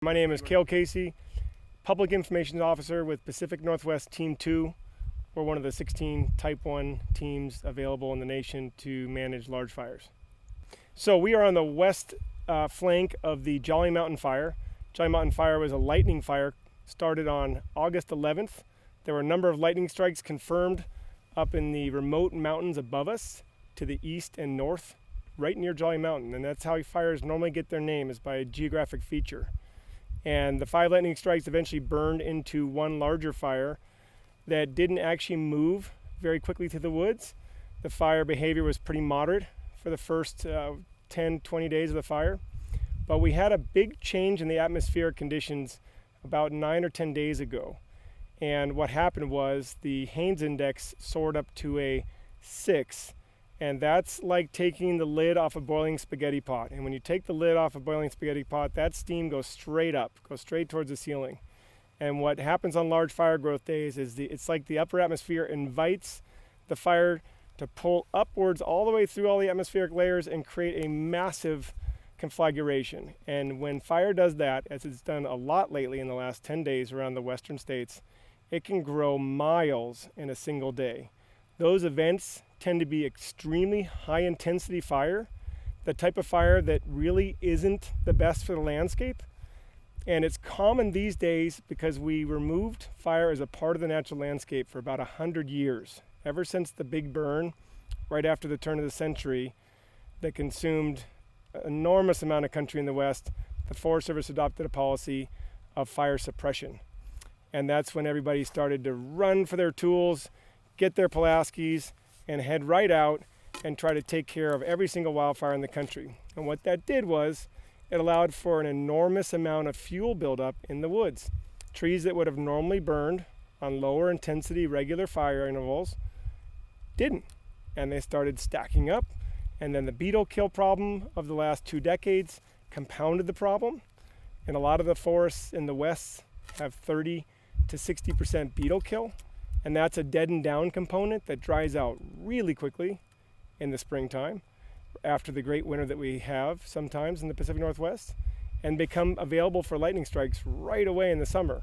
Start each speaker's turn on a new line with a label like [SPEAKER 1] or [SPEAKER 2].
[SPEAKER 1] My name is Kale Casey, Public Information Officer with Pacific Northwest Team 2. We're one of the 16 Type 1 teams available in the nation to manage large fires. So we are on the west flank of the Jolly Mountain Fire. Jolly Mountain Fire was a lightning fire, started on August 11th. There were a number of lightning strikes confirmed up in the remote mountains above us to the east and north, right near Jolly Mountain. And that's how fires normally get their name, is by a geographic feature. And the 5 lightning strikes eventually burned into one larger fire that didn't actually move very quickly to the woods. The fire behavior was pretty moderate for the first 10-20 days of the fire. But we had a big change in the atmospheric conditions about 9 or 10 days ago. And what happened was the Haynes index soared up to a 6. And that's like taking the lid off a boiling spaghetti pot. And when you take the lid off a boiling spaghetti pot, that steam goes straight up, goes straight towards the ceiling. And what happens on large fire growth days is it's like the upper atmosphere invites the fire to pull upwards all the way through all the atmospheric layers and create a massive conflagration. And when fire does that, as it's done a lot lately in the last 10 days around the western states, it can grow miles in a single day. Those events tend to be extremely high intensity fire, the type of fire that really isn't the best for the landscape. And it's common these days because we removed fire as a part of the natural landscape for about 100 years. Ever since the big burn, right after the turn of the century, that consumed an enormous amount of country in the West, the Forest Service adopted a policy of fire suppression. And that's when everybody started to run for their tools, get their Pulaskis, and head right out and try to take care of every single wildfire in the country. And what that did was it allowed for an enormous amount of fuel buildup in the woods. Trees that would have normally burned on lower intensity regular fire intervals didn't. And they started stacking up. And then the beetle kill problem of the last 2 decades compounded the problem. And a lot of the forests in the West have 30 to 60% beetle kill. And that's a deadened down component that dries out really quickly in the springtime after the great winter that we have sometimes in the Pacific Northwest, and become available for lightning strikes right away in the summer.